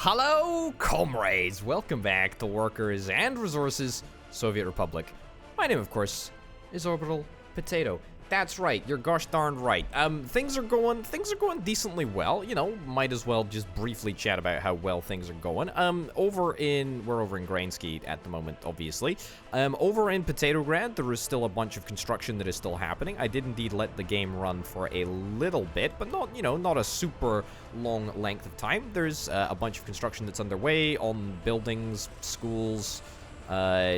Hello, comrades! Welcome back to Workers and Resources, Soviet Republic. My name, of course, is Orbital Potato. That's right, you're gosh darned right. Things are going decently well. You know, might as well just briefly chat about how well things are going. We're over in Grainsky at the moment, obviously. Over in Potatograd, there is still a bunch of construction that is still happening. I did indeed let the game run for a little bit, but not a super long length of time. There's a bunch of construction that's underway on buildings, schools,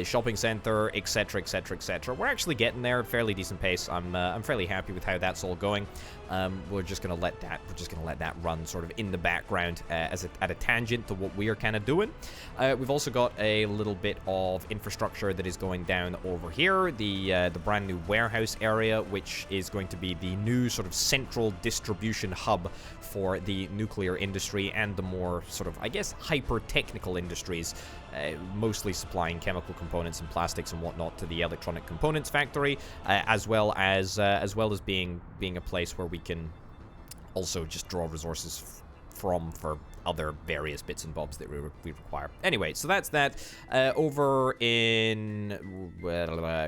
shopping center, etc, etc, etc. We're actually getting there, fairly decent pace. I'm fairly happy with how that's all going. We're just gonna let that run sort of in the background at a tangent to what we are kind of doing. We've also got a little bit of infrastructure that is going down over here, the brand new warehouse area, which is going to be the new sort of central distribution hub for the nuclear industry and the more sort of, I guess, hyper-technical industries, mostly supplying chemical components and plastics and whatnot to the electronic components factory, as well as being a place where we can also just draw resources from for other various bits and bobs that we require. Anyway, so that's that. Over in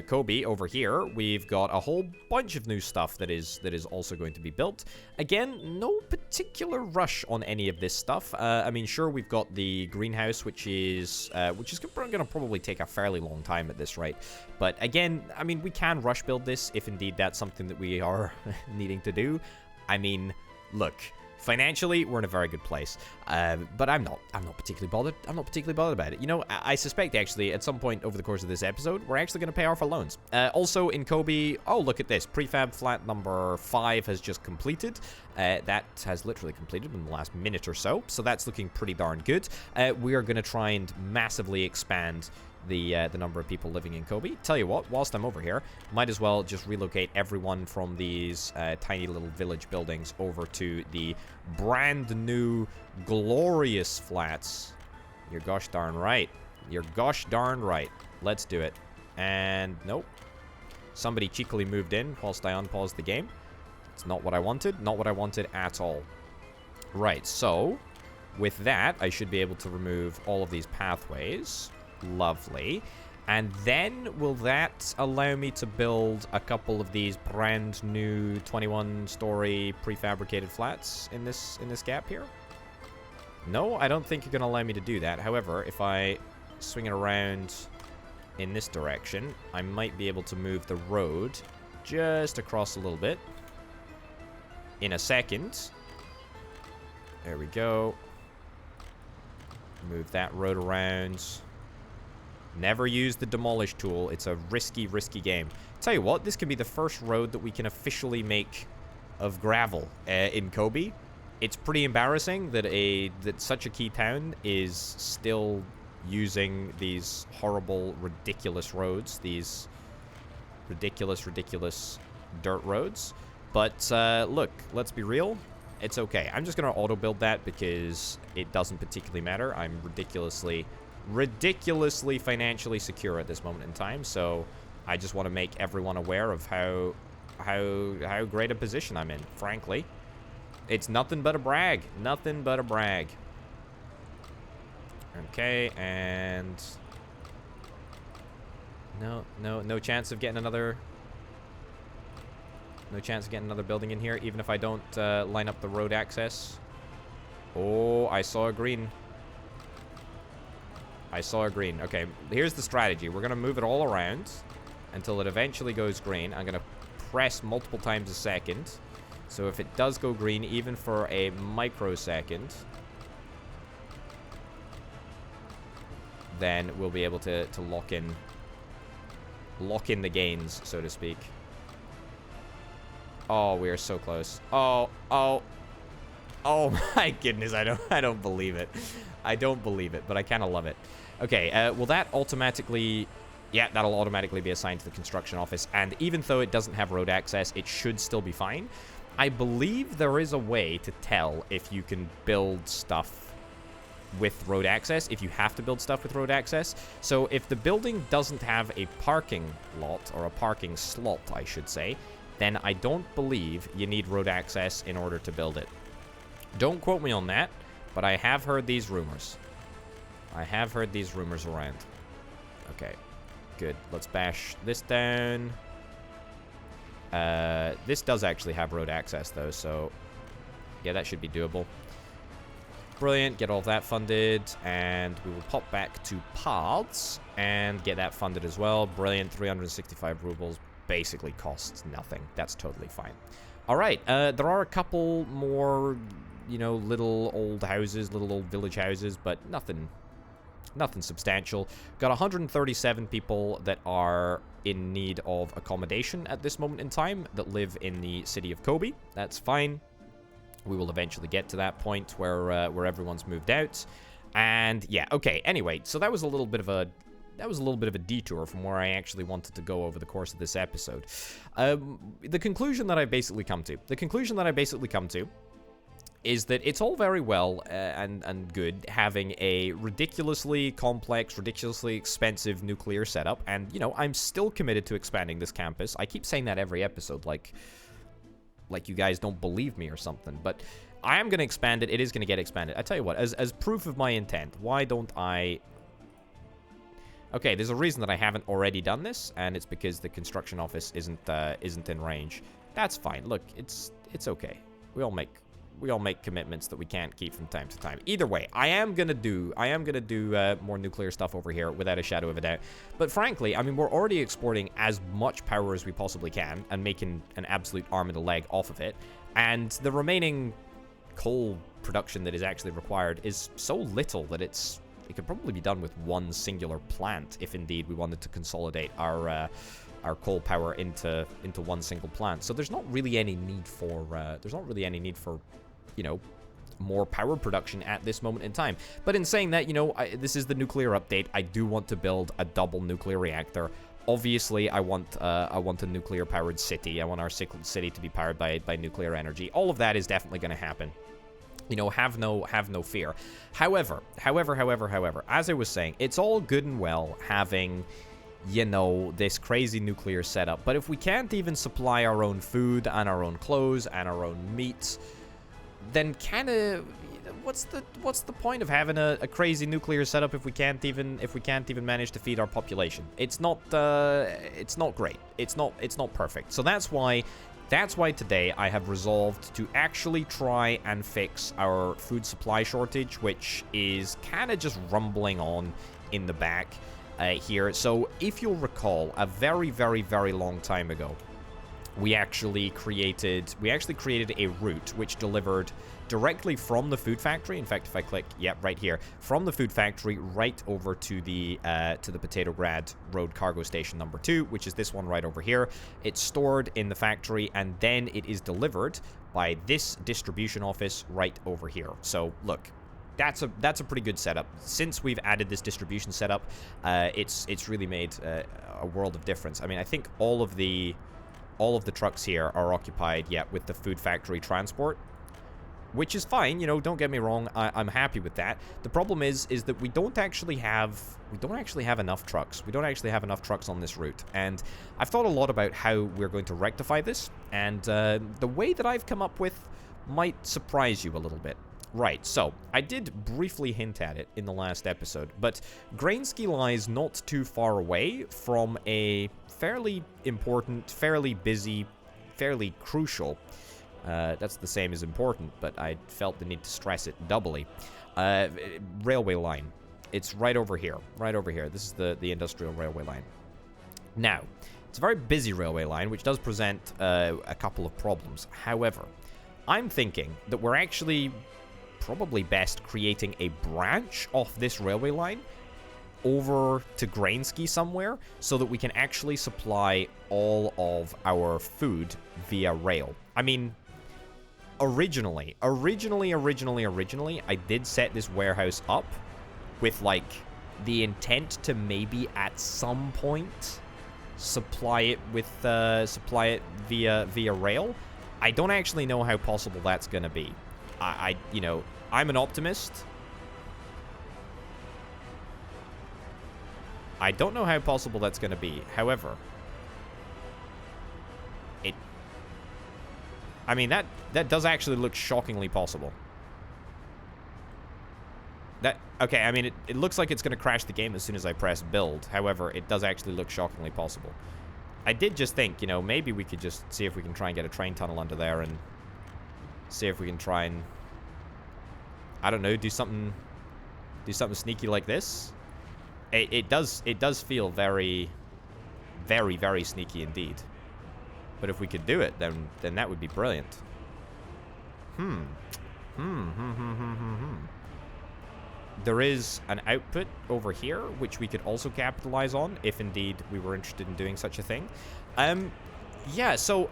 Kobe, over here, we've got a whole bunch of new stuff that is also going to be built. Again, no particular rush on any of this stuff. I mean, sure, we've got the greenhouse, which is going to probably take a fairly long time at this rate. But again, I mean, we can rush build this if indeed that's something that we are needing to do. I mean, look. Financially, we're in a very good place, but I'm not particularly bothered. I'm not particularly bothered about it. You know, I suspect, actually, at some point over the course of this episode, we're actually going to pay off our loans. Also, in Kobe, oh, look at this. Prefab flat number 5 has just completed. That has literally completed in the last minute or so, so that's looking pretty darn good. We are going to try and massively expand the number of people living in Kobe. Tell you what, whilst I'm over here, might as well just relocate everyone from these tiny little village buildings over to the brand new glorious flats. You're gosh darn right. You're gosh darn right. Let's do it. And nope. Somebody cheekily moved in whilst I unpaused the game. It's not what I wanted. Not what I wanted at all. Right, so with that, I should be able to remove all of these pathways. Lovely. And then will that allow me to build a couple of these brand new 21-story prefabricated flats in this gap here? No, I don't think you're going to allow me to do that. However, if I swing it around in this direction, I might be able to move the road just across a little bit in a second. There we go. Move that road around. Never use the demolish tool. It's a risky game. Tell you what, this can be the first road that we can officially make of gravel in Kobe. It's pretty embarrassing that such a key town is still using these horrible, ridiculous roads. These ridiculous dirt roads. But look, let's be real. It's okay. I'm just going to auto-build that because it doesn't particularly matter. I'm ridiculously financially secure at this moment in time, so I just want to make everyone aware of how great a position I'm in, frankly. It's nothing but a brag. Nothing but a brag. Okay, and no chance of getting another building in here, even if I don't line up the road access. Oh, I saw a green. Okay, here's the strategy. We're going to move it all around until it eventually goes green. I'm going to press multiple times a second. So if it does go green, even for a microsecond, then we'll be able to lock in the gains, so to speak. Oh, we are so close. Oh my goodness, I don't believe it. I don't believe it, but I kind of love it. Okay, will that automatically... Yeah, that'll automatically be assigned to the construction office, and even though it doesn't have road access, it should still be fine. I believe there is a way to tell if you can build stuff with road access, if you have to build stuff with road access. So if the building doesn't have a parking lot, or a parking slot, I should say, then I don't believe you need road access in order to build it. Don't quote me on that, But I have heard these rumors. I have heard these rumors around. Okay. Good. Let's bash this down. This does actually have road access, though, so... yeah, that should be doable. Brilliant. Get all of that funded. And we will pop back to paths and get that funded as well. Brilliant. 365 rubles basically costs nothing. That's totally fine. All right. There are a couple more, you know, little old houses, little old village houses, but nothing substantial. Got 137 people that are in need of accommodation at this moment in time that live in the city of Kobe. That's fine. We will eventually get to that point where everyone's moved out. And yeah, okay. Anyway, so that was a little bit of a detour from where I actually wanted to go over the course of this episode. The conclusion that I basically come to is that it's all very well and good having a ridiculously complex, ridiculously expensive nuclear setup, and, you know, I'm still committed to expanding this campus. I keep saying that every episode, like you guys don't believe me or something, but I am going to expand it. It is going to get expanded. I tell you what, as proof of my intent, why don't I... Okay, there's a reason that I haven't already done this, and it's because the construction office isn't in range. That's fine. Look, it's okay. We all make commitments that we can't keep from time to time. Either way, I am gonna do more nuclear stuff over here without a shadow of a doubt. But frankly, I mean, we're already exporting as much power as we possibly can and making an absolute arm and a leg off of it. And the remaining coal production that is actually required is so little that it could probably be done with one singular plant if indeed we wanted to consolidate our coal power into one single plant. So there's not really any need for you know, more power production at this moment in time. But in saying that, you know, this is the nuclear update. I do want to build a double nuclear reactor. Obviously, I want a nuclear-powered city. I want our city to be powered by nuclear energy. All of that is definitely going to happen. You know, have no fear. However, as I was saying, it's all good and well having, you know, this crazy nuclear setup. But if we can't even supply our own food and our own clothes and our own meat, then kind of, what's the point of having a crazy nuclear setup if we can't even manage to feed our population? It's not great. It's not perfect. So that's why today I have resolved to actually try and fix our food supply shortage, which is kind of just rumbling on in the back here. So if you'll recall, a very, very, very long time ago, we actually created a route which delivered directly from the food factory. In fact, if I click, right here, from the food factory right over to the Petrograd Road Cargo Station number 2, which is this one right over here. It's stored in the factory, and then it is delivered by this distribution office right over here. So look, that's a pretty good setup. Since we've added this distribution setup, it's really made a world of difference. I mean, I think all of the trucks here are occupied, with the food factory transport, which is fine. You know, don't get me wrong. I'm happy with that. The problem is that we don't actually have enough trucks. We don't actually have enough trucks on this route, and I've thought a lot about how we're going to rectify this. And the way that I've come up with might surprise you a little bit. Right, so I did briefly hint at it in the last episode, but Grainsky lies not too far away from a fairly important, fairly busy, fairly crucial, that's the same as important, but I felt the need to stress it doubly, railway line. It's right over here, This is the industrial railway line. Now, it's a very busy railway line, which does present a couple of problems. However, I'm thinking that we're actually probably best creating a branch off this railway line over to Grainsky somewhere so that we can actually supply all of our food via rail. I mean, originally, I did set this warehouse up with, like, the intent to maybe at some point supply it via rail. I don't actually know how possible that's gonna be. You know, I'm an optimist. I don't know how possible that's going to be. However, I mean, that does actually look shockingly possible. Okay, I mean, it looks like it's going to crash the game as soon as I press build. However, it does actually look shockingly possible. I did just think, you know, maybe we could just see if we can try and get a train tunnel under there and see if we can try and, I don't know, do something sneaky like this. It does feel very, very, very sneaky indeed. But if we could do it, then that would be brilliant. There is an output over here, which we could also capitalize on, if indeed we were interested in doing such a thing. Yeah, so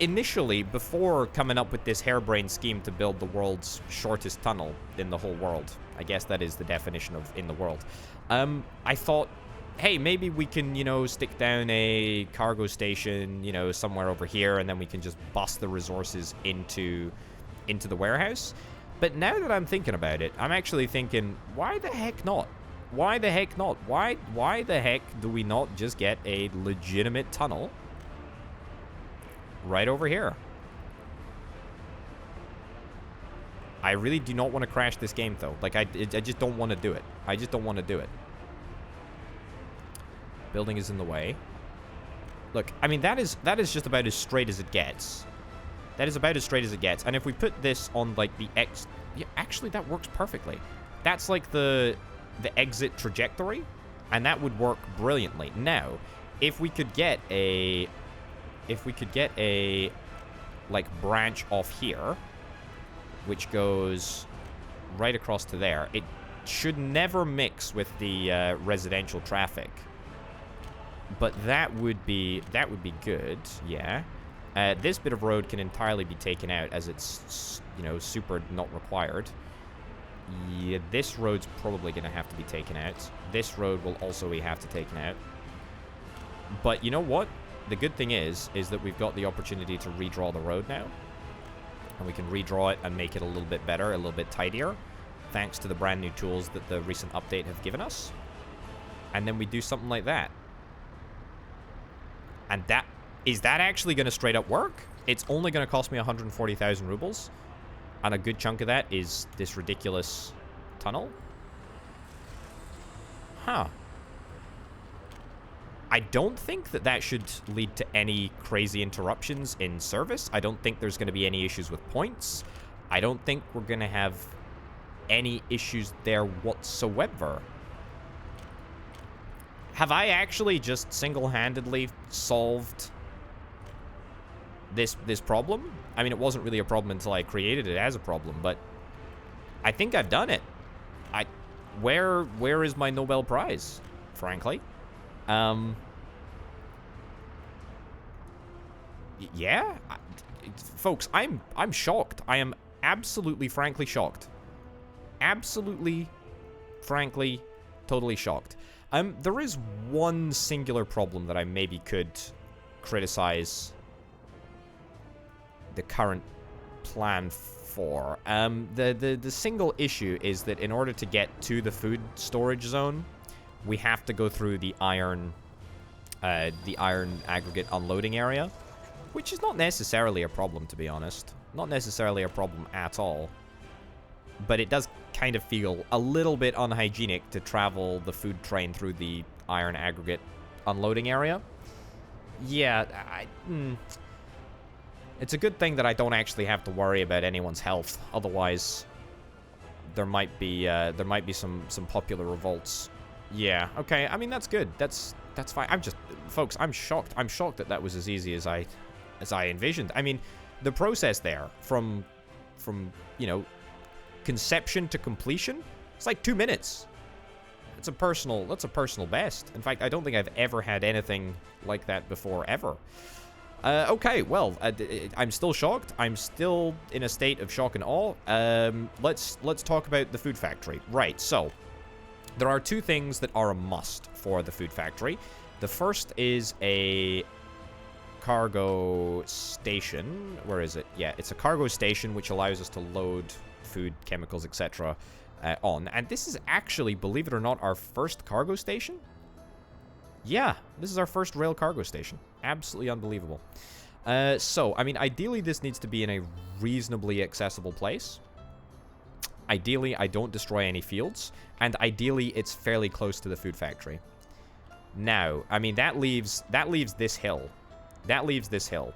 initially, before coming up with this harebrained scheme to build the world's shortest tunnel in the whole world, I guess that is the definition of in the world, I thought, hey, maybe we can, you know, stick down a cargo station, you know, somewhere over here, and then we can just bust the resources into the warehouse. But now that I'm thinking about it, I'm actually thinking, why the heck not? Why the heck not? Why the heck do we not just get a legitimate tunnel right over here? I really do not want to crash this game, though. Like, I just don't want to do it. I just don't want to do it. Building is in the way. Look, I mean, that is just about as straight as it gets. That is about as straight as it gets. And if we put this on, like, the X... Yeah, actually, that works perfectly. That's, like, the exit trajectory. And that would work brilliantly. Now, if we could get a... like, branch off here, which goes right across to there, it should never mix with the residential traffic. But that would be good, yeah. This bit of road can entirely be taken out as it's, you know, super not required. Yeah, this road's probably going to have to be taken out. This road will also have to be taken out. But you know what? The good thing is that we've got the opportunity to redraw the road now. And we can redraw it and make it a little bit better, a little bit tidier, thanks to the brand new tools that the recent update have given us. And then we do something like that. And is that actually going to straight up work? It's only going to cost me 140,000 rubles. And a good chunk of that is this ridiculous tunnel. Huh. I don't think that should lead to any crazy interruptions in service. I don't think there's going to be any issues with points. I don't think we're going to have any issues there whatsoever. Have I actually just single-handedly solved this problem? I mean, it wasn't really a problem until I created it as a problem, but I think I've done it. Where is my Nobel Prize, frankly? Yeah, folks, I'm shocked. I am absolutely, frankly shocked. Absolutely, frankly, totally shocked. There is one singular problem that I maybe could criticize the current plan for. The single issue is that in order to get to the food storage zone, we have to go through the iron aggregate unloading area, which is not necessarily a problem, to be honest. Not necessarily a problem at all. But it does kind of feel a little bit unhygienic to travel the food train through the iron aggregate unloading area. Yeah, it's a good thing that I don't actually have to worry about anyone's health. Otherwise, there might be some popular revolts. Yeah, okay. I mean, that's good. That's fine. Folks, I'm shocked. I'm shocked that that was as easy as I envisioned. I mean, the process there from you know, conception to completion, it's like 2 minutes. That's a personal best. In fact, I don't think I've ever had anything like that before, ever. Okay, well, I'm still shocked. I'm still in a state of shock and awe. Let's talk about the food factory. Right, so there are two things that are a must for the food factory. The first is a cargo station. Where is it? Yeah, it's a cargo station which allows us to load food, chemicals, etc. On. And this is actually, believe it or not, our first cargo station. Yeah, this is our first rail cargo station. Absolutely unbelievable. So, I mean, ideally this needs to be in a reasonably accessible place. Ideally, I don't destroy any fields. And ideally, it's fairly close to the food factory. Now, I mean, that leaves this hill. That leaves this hill.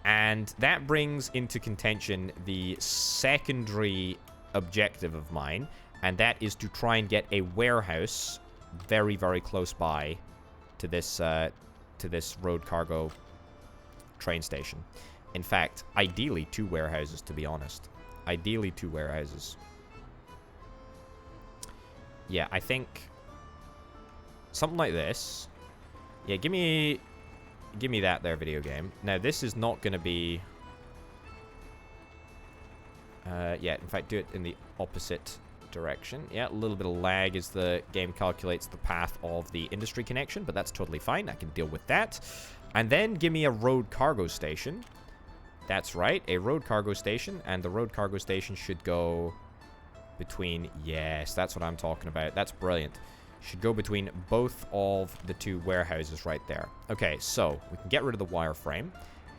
And that brings into contention the secondary objective of mine. And that is to try and get a warehouse very, very close by to this road cargo train station. In fact, ideally 2 warehouses, to be honest. Ideally 2 warehouses. Yeah, I think something like this. Yeah, give me that there, video game. Now, this is not going to be... yeah, in fact, do it in the opposite direction. Yeah, a little bit of lag as the game calculates the path of the industry connection, but that's totally fine. I can deal with that. And then give me a road cargo station. That's right, a road cargo station, and the road cargo station should go between... Yes, that's what I'm talking about. That's brilliant. Should go between both of the 2 warehouses right there. Okay, so we can get rid of the wireframe.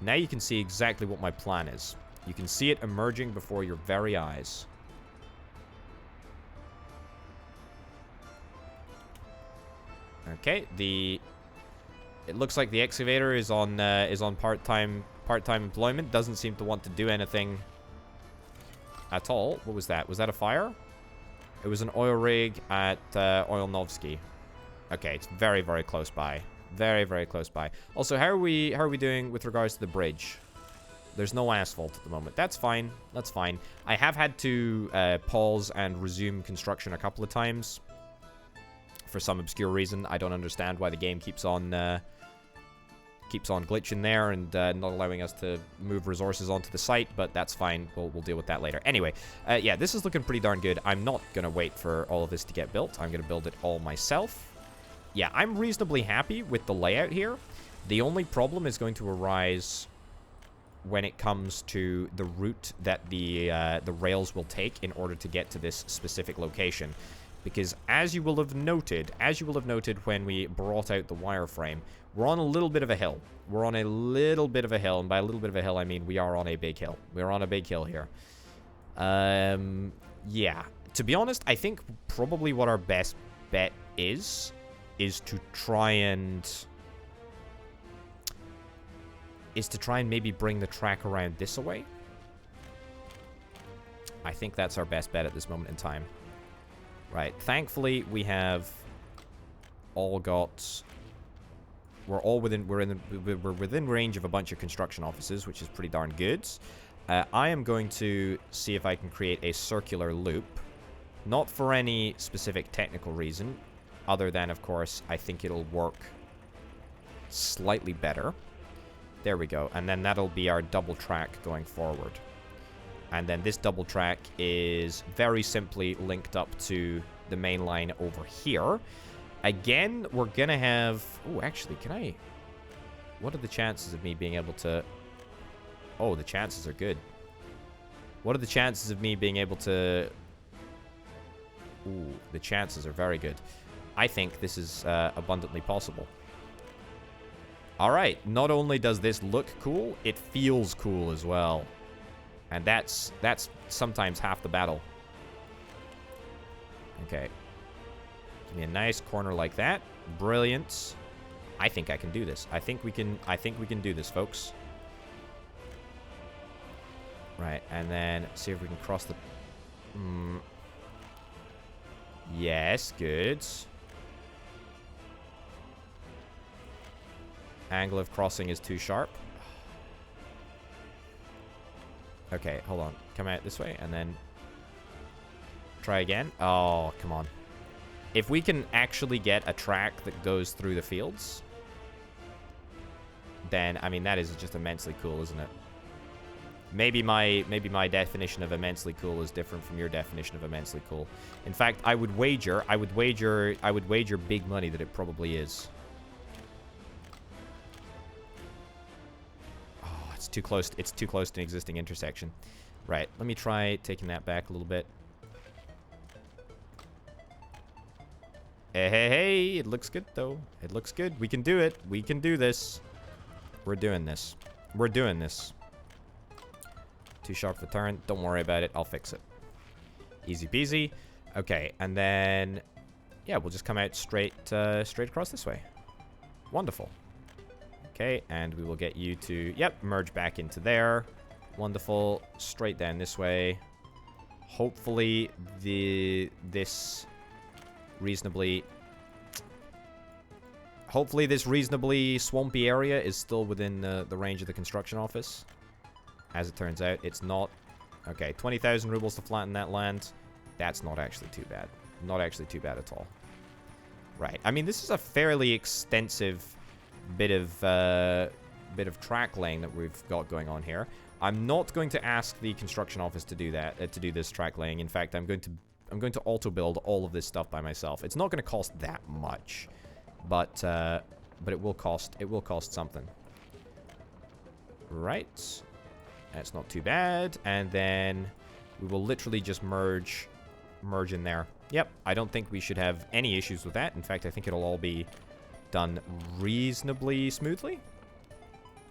Now you can see exactly what my plan is. You can see it emerging before your very eyes. Okay, it looks like the excavator is on part-time employment. Doesn't seem to want to do anything at all. What was that? Was that a fire? It was an oil rig at Oilnovsky. Okay, it's very, very close by. Very, very close by. Also, how are we doing with regards to the bridge? There's no asphalt at the moment. That's fine. That's fine. I have had to pause and resume construction a couple of times. For some obscure reason. I don't understand why the game keeps on glitching there and not allowing us to move resources onto the site, but that's fine. We'll deal with that later. Anyway, yeah, this is looking pretty darn good. I'm not going to wait for all of this to get built. I'm going to build it all myself. Yeah, I'm reasonably happy with the layout here. The only problem is going to arise when it comes to the route that the rails will take in order to get to this specific location. Because as you will have noted when we brought out the wireframe, we're on a little bit of a hill. We're on a little bit of a hill, and by a little bit of a hill, I mean we are on a big hill. We're on a big hill here. Yeah. To be honest, I think probably what our best bet is to try and maybe bring the track around this way. I think that's our best bet at this moment in time. Right. Thankfully, we have all got... We're within range of a bunch of construction offices, which is pretty darn good. I am going to see if I can create a circular loop. Not for any specific technical reason, other than, of course, I think it'll work slightly better. There we go. And then that'll be our double track going forward. And then this double track is very simply linked up to the main line over here. Again, we're going to have... Oh, actually, can I... What are the chances of me being able to... Oh, the chances are good. What are the chances of me being able to... Ooh, the chances are very good. I think this is abundantly possible. Alright, not only does this look cool, it feels cool as well. And that's sometimes half the battle. Okay. Give me a nice corner like that. Brilliant. I think I can do this. I think we can do this, folks. Right, and then see if we can cross the... Yes, good. Angle of crossing is too sharp. Okay, hold on. Come out this way, and then... Try again. Oh, come on. If we can actually get a track that goes through the fields, then, I mean, that is just immensely cool, isn't it? Maybe my definition of immensely cool is different from your definition of immensely cool. In fact, I would wager big money that it probably is. Oh, it's too close. It's too close to an existing intersection. Right. Let me try taking that back a little bit. Hey, hey, hey. It looks good, though. It looks good. We can do it. We can do this. We're doing this. We're doing this. Too sharp for turn. Don't worry about it. I'll fix it. Easy peasy. Okay, and then, yeah, we'll just come out straight across this way. Wonderful. Okay, and we will get you to, yep, merge back into there. Wonderful. Straight down this way. Hopefully, this reasonably swampy area is still within the range of the construction office. As it turns out, it's not. Okay, 20,000 rubles to flatten that land. That's not actually too bad. Not actually too bad at all. Right. I mean, this is a fairly extensive bit of track laying that we've got going on here. I'm not going to ask the construction office to do that, to do this track laying. In fact, I'm going to auto build all of this stuff by myself. It's not going to cost that much, but it will cost something. Right. That's not too bad. And then we will literally just merge in there. Yep, I don't think we should have any issues with that. In fact, I think it'll all be done reasonably smoothly.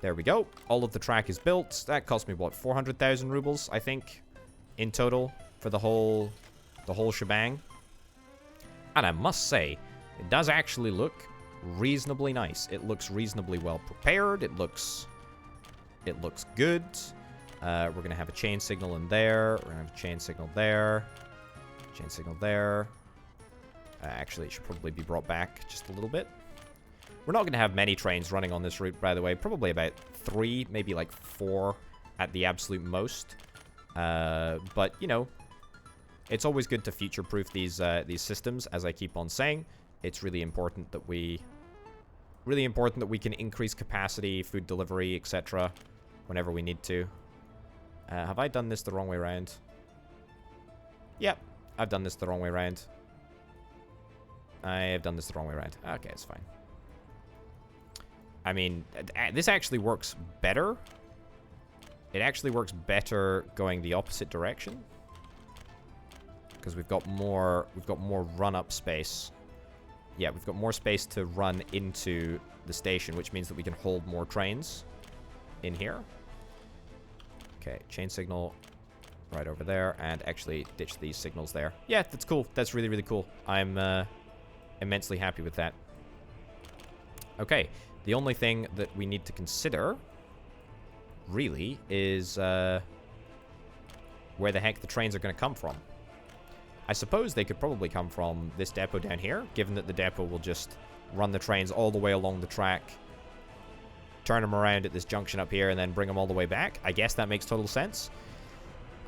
There we go. All of the track is built. That cost me, what, 400,000 rubles, I think, in total for the whole shebang. And I must say, it does actually look reasonably nice. It looks reasonably well prepared. It looks good. We're going to have a chain signal in there. We're going to have a chain signal there. Chain signal there. Actually, it should probably be brought back just a little bit. We're not going to have many trains running on this route, by the way. Probably about 3, maybe like 4 at the absolute most. But, you know, it's always good to future-proof these systems, as I keep on saying. It's really important that we can increase capacity, food delivery, etc. whenever we need to. Have I done this the wrong way around? Yep, I've done this the wrong way around. I have done this the wrong way around. Okay, it's fine. I mean, this actually works better. It actually works better going the opposite direction. Because we've got more run-up space. Yeah, we've got more space to run into the station, which means that we can hold more trains in here. Okay, chain signal right over there, and actually ditch these signals there. Yeah, that's cool. That's really, really cool. I'm immensely happy with that. Okay, the only thing that we need to consider, really, is where the heck the trains are going to come from. I suppose they could probably come from this depot down here, given that the depot will just run the trains all the way along the track, turn them around at this junction up here, and then bring them all the way back. I guess that makes total sense.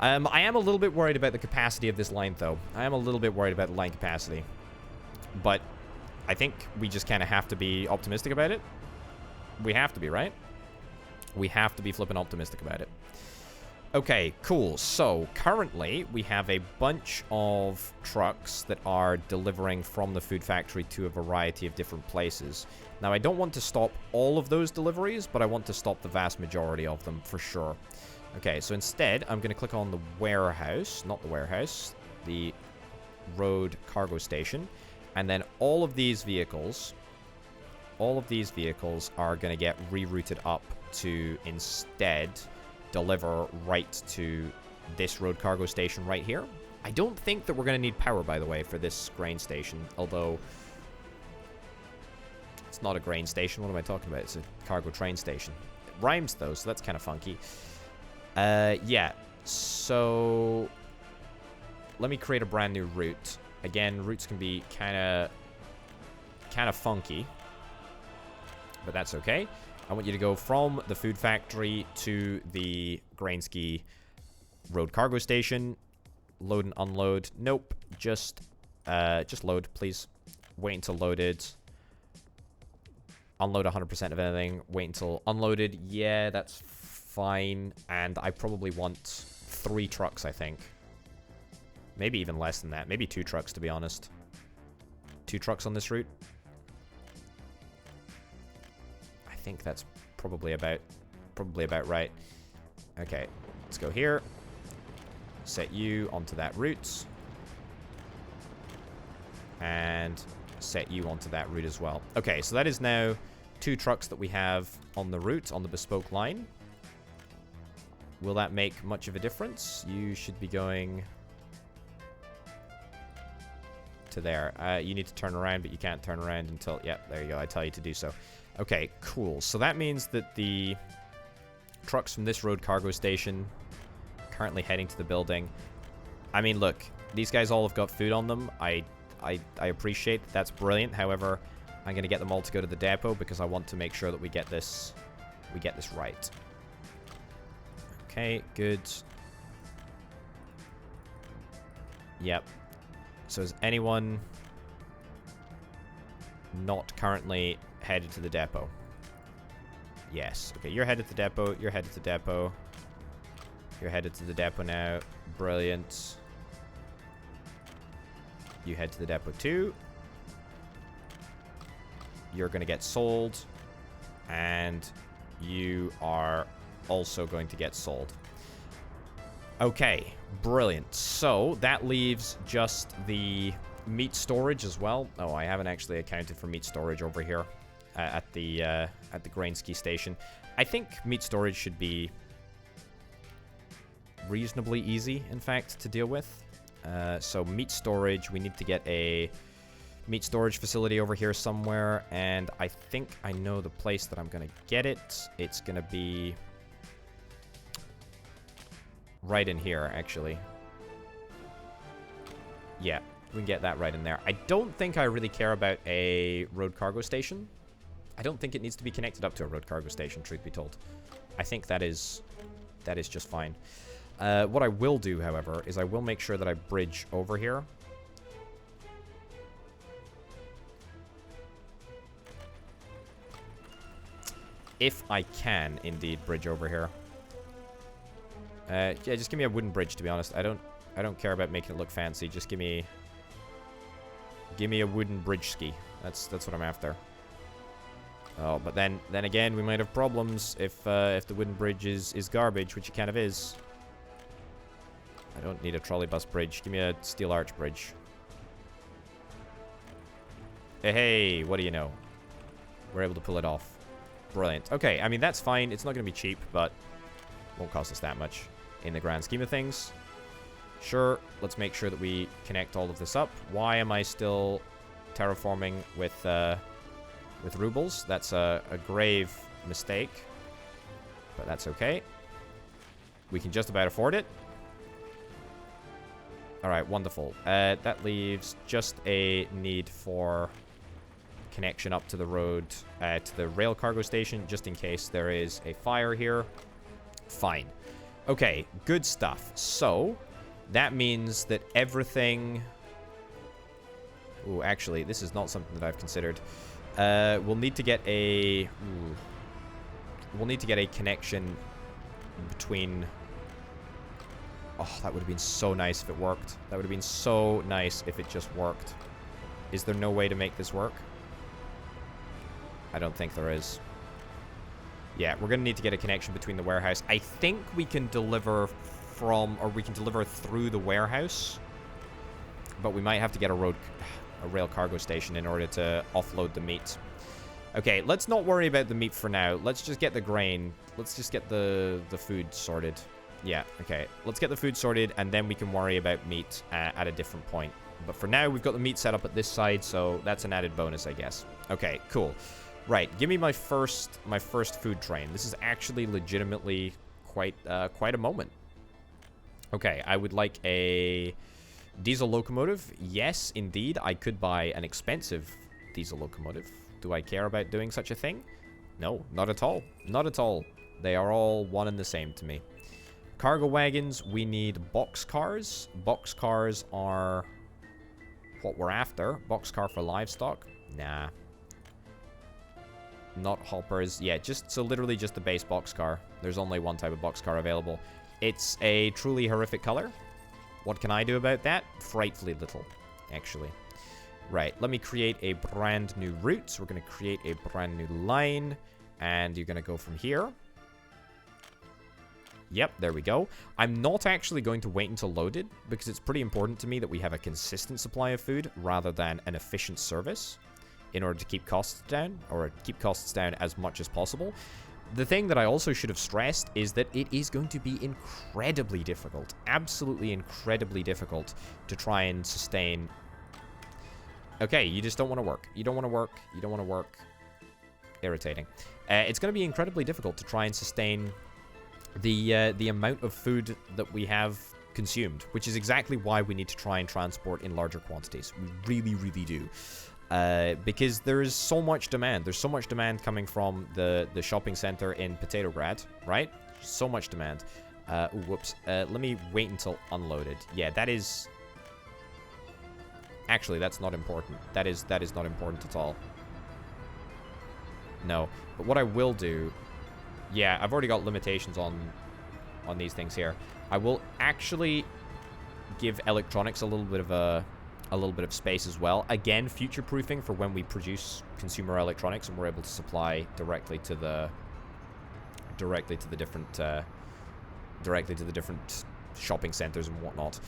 I am a little bit worried about the capacity of this line, though. I am a little bit worried about the line capacity. But I think we just kind of have to be optimistic about it. We have to be, right? We have to be flipping optimistic about it. Okay, cool. So, currently, we have a bunch of trucks that are delivering from the food factory to a variety of different places. Now, I don't want to stop all of those deliveries, but I want to stop the vast majority of them, for sure. Okay, so instead, I'm going to click on the warehouse, not the warehouse, the road cargo station, and then all of these vehicles are going to get rerouted up to instead deliver right to this road cargo station right here. I don't think that we're going to need power, by the way, for this grain station, although it's not a grain station. What am I talking about? It's a cargo train station. It rhymes, though, so that's kind of funky. Yeah, so let me create a brand new route. Again, routes can be kind of funky, but that's okay. I want you to go from the food factory to the Grainsky road cargo station. Load and unload. Nope. Just load, please. Wait until loaded. Unload 100% of anything. Wait until unloaded. Yeah, that's fine. And I probably want 3 trucks, I think. Maybe even less than that. Maybe 2 trucks, to be honest. 2 trucks on this route. I think that's probably about right. Okay, let's go here. Set you onto that route. And set you onto that route as well. Okay, so that is now 2 trucks that we have on the route, on the bespoke line. Will that make much of a difference? You should be going to there. You need to turn around, but you can't turn around until... Yep, there you go. I tell you to do so. Okay, cool. So that means that the trucks from this road cargo station currently heading to the building. I mean, look, these guys all have got food on them. I appreciate that. That's brilliant. However, I'm going to get them all to go to the depot because I want to make sure that we get this right. Okay, good. Yep. So is anyone not currently headed to the depot? Yes. Okay, you're headed to the depot. You're headed to the depot. You're headed to the depot now. Brilliant. You head to the depot too. You're going to get sold. And you are also going to get sold. Okay, brilliant. So that leaves just the meat storage as well. Oh, I haven't actually accounted for meat storage over here at the grain ski station. I think meat storage should be reasonably easy, in fact, to deal with. So meat storage, we need to get a meat storage facility over here somewhere, and I think I know the place that I'm going to get it. It's going to be right in here, actually. Yeah, we can get that right in there. I don't think I really care about a road cargo station. I don't think it needs to be connected up to a road cargo station, truth be told. I think that is just fine. What I will do, however, is I will make sure that I bridge over here. If I can, indeed, bridge over here. Yeah, just give me a wooden bridge, to be honest. I don't care about making it look fancy. Just give me a wooden bridge ski. That's what I'm after. Oh, but then again, we might have problems if the wooden bridge is garbage, which it kind of is. I don't need a trolley bus bridge. Give me a steel arch bridge. Hey, what do you know? We're able to pull it off. Brilliant. Okay, I mean, that's fine. It's not going to be cheap, but won't cost us that much in the grand scheme of things. Sure, let's make sure that we connect all of this up. Why am I still terraforming with rubles? That's a grave mistake, but that's okay. We can just about afford it. All right, wonderful. That leaves just a need for connection up to the road, to the rail cargo station, just in case there is a fire here. Fine. Okay, good stuff. So, that means that everything... Ooh, actually, this is not something that I've considered. We'll need to get a... We'll need to get a connection between... Oh, that would have been so nice if it worked. That would have been so nice if it just worked. Is there no way to make this work? I don't think there is. Yeah, we're going to need to get a connection between the warehouse. I think we can deliver from, or we can deliver through the warehouse. But we might have to get a rail cargo station in order to offload the meat. Okay, let's not worry about the meat for now. Let's just get the grain. Let's just get the food sorted. Yeah, okay. Let's get the food sorted, and then we can worry about meat at a different point. But for now, we've got the meat set up at this side, so that's an added bonus, I guess. Okay, cool. Right, give me my first food train. This is actually legitimately quite a moment. Okay, I would like a diesel locomotive. Yes, indeed, I could buy an expensive diesel locomotive. Do I care about doing such a thing? No, not at all. Not at all. They are all one and the same to me. Cargo wagons, we need box cars. Box cars are what we're after. Box car for livestock? Nah. Not hoppers. Yeah, so literally just the base box car. There's only one type of box car available. It's a truly horrific color. What can I do about that? Frightfully little, actually. Right, let me create a brand new route. We're going to create a brand new line. And you're going to go from here. Yep, there we go. I'm not actually going to wait until loaded, because it's pretty important to me that we have a consistent supply of food rather than an efficient service in order to keep costs down, or keep costs down as much as possible. The thing that I also should have stressed is that it is going to be incredibly difficult, absolutely incredibly difficult to try and sustain Okay, you just don't want to work. You don't want to work. You don't want to work. Irritating. It's going to be incredibly difficult to try and sustain the amount of food that we have consumed, which is exactly why we need to try and transport in larger quantities. We really, really do. Because there is so much demand. There's so much demand coming from the shopping center in Potatograd, right? So much demand. Whoops. Let me wait until unloaded. Yeah, that is... Actually, that's not important. That is not important at all. No. But what I will do... Yeah, I've already got limitations on these things here. I will actually give electronics a little bit of space as well. Again, future-proofing for when we produce consumer electronics and we're able to supply directly to the different shopping centers and whatnot.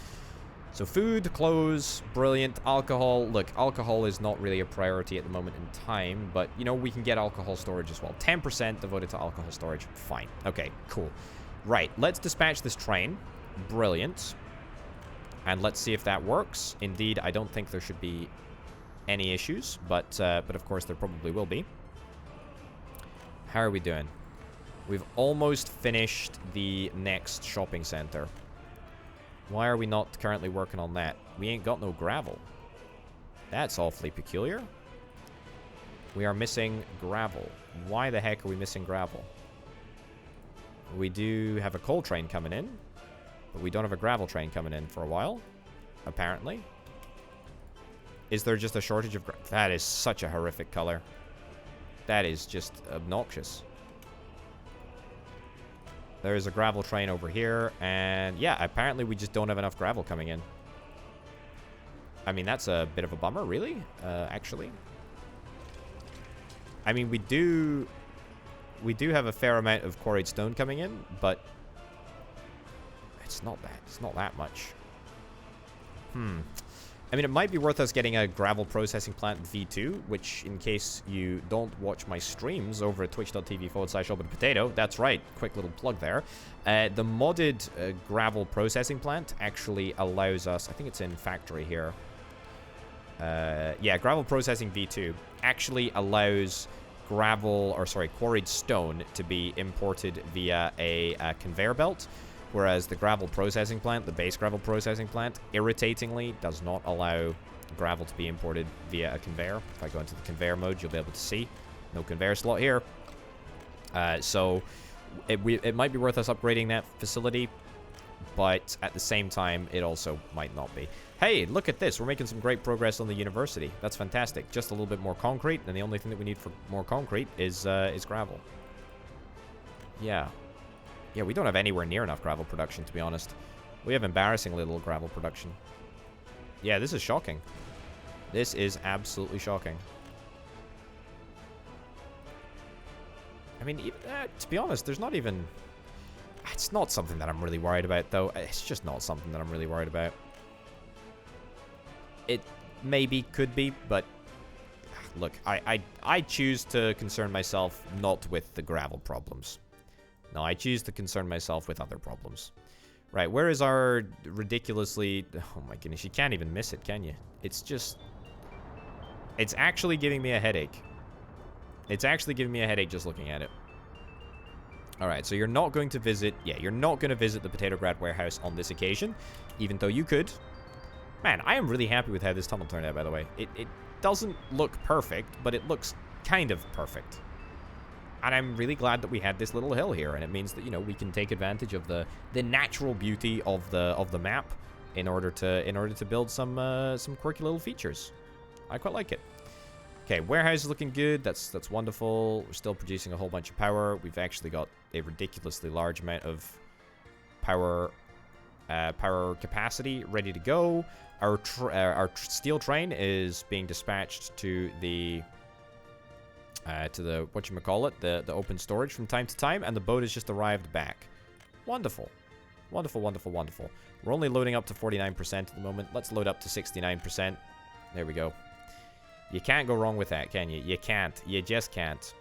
So food, clothes, brilliant. Alcohol. Look, alcohol is not really a priority at the moment in time, but, you know, we can get alcohol storage as well. 10% devoted to alcohol storage. Fine. Okay, cool. Right, let's dispatch this train. Brilliant. And let's see if that works. Indeed, I don't think there should be any issues, but of course there probably will be. How are we doing? We've almost finished the next shopping center. Why are we not currently working on that? We ain't got no gravel. That's awfully peculiar. We are missing gravel. Why the heck are we missing gravel? We do have a coal train coming in, but we don't have a gravel train coming in for a while, apparently. Is there just a shortage of gravel? That is such a horrific color. That is just obnoxious. There is a gravel train over here, and yeah, apparently we just don't have enough gravel coming in. I mean, that's a bit of a bummer, really, actually. I mean, we do have a fair amount of quarried stone coming in, but it's not that much. I mean, it might be worth us getting a gravel processing plant V2, which, in case you don't watch my streams over at twitch.tv/OpenPotato, that's right, quick little plug there. The modded gravel processing plant actually allows us, I think it's in factory here. Yeah, gravel processing V2 actually allows quarried stone to be imported via a conveyor belt. Whereas the gravel processing plant, the base gravel processing plant, irritatingly does not allow gravel to be imported via a conveyor. If I go into the conveyor mode, you'll be able to see. No conveyor slot here. So it might be worth us upgrading that facility, but at the same time, it also might not be. Hey, look at this. We're making some great progress on the university. That's fantastic. Just a little bit more concrete, and the only thing that we need for more concrete is gravel. Yeah. Yeah, we don't have anywhere near enough gravel production, to be honest. We have embarrassingly little gravel production. Yeah, this is shocking. This is absolutely shocking. I mean, even, to be honest, there's not even... It's not something that I'm really worried about, though. It's just not something that I'm really worried about. It maybe could be, but... Look, I choose to concern myself not with the gravel problems. No, I choose to concern myself with other problems. Right, where is our ridiculously... Oh my goodness, you can't even miss it, can you? It's just... It's actually giving me a headache. It's actually giving me a headache just looking at it. Alright, so you're not going to visit... Yeah, you're not going to visit the Potatograd warehouse on this occasion, even though you could. Man, I am really happy with how this tunnel turned out, by the way. It doesn't look perfect, but it looks kind of perfect. And I'm really glad that we had this little hill here, and it means that, you know, we can take advantage of the natural beauty of the map in order to build some quirky little features. I quite like it. Okay, warehouse is looking good. That's wonderful. We're still producing a whole bunch of power. We've actually got a ridiculously large amount of power capacity ready to go. Our steel train is being dispatched to the whatchamacallit, the open storage from time to time, and the boat has just arrived back. Wonderful. Wonderful, wonderful, wonderful. We're only loading up to 49% at the moment. Let's load up to 69%. There we go. You can't go wrong with that, can you? You can't. You just can't.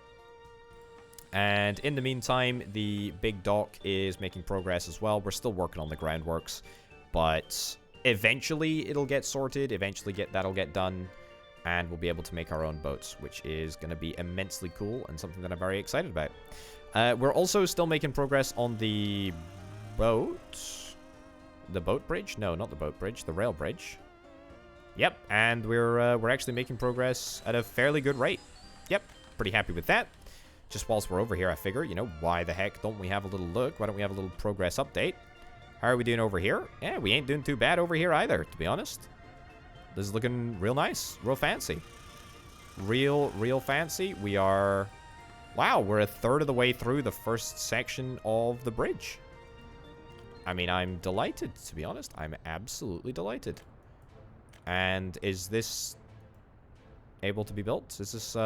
And in the meantime, the big dock is making progress as well. We're still working on the groundworks, but eventually it'll get sorted. Eventually that'll get done. and we'll be able to make our own boats, which is going to be immensely cool and something that I'm very excited about. We're also still making progress on the boat. The boat bridge? No, not the boat bridge. The rail bridge. Yep, and we're actually making progress at a fairly good rate. Yep, pretty happy with that. Just whilst we're over here, I figure, you know, why the heck don't we have a little look? Why don't we have a little progress update? How are we doing over here? Yeah, we ain't doing too bad over here either, to be honest. This is looking real nice, real fancy. Real fancy. We are... Wow, we're a third of the way through the first section of the bridge. I mean, I'm delighted, to be honest. I'm absolutely delighted. And is this able to be built? Is this,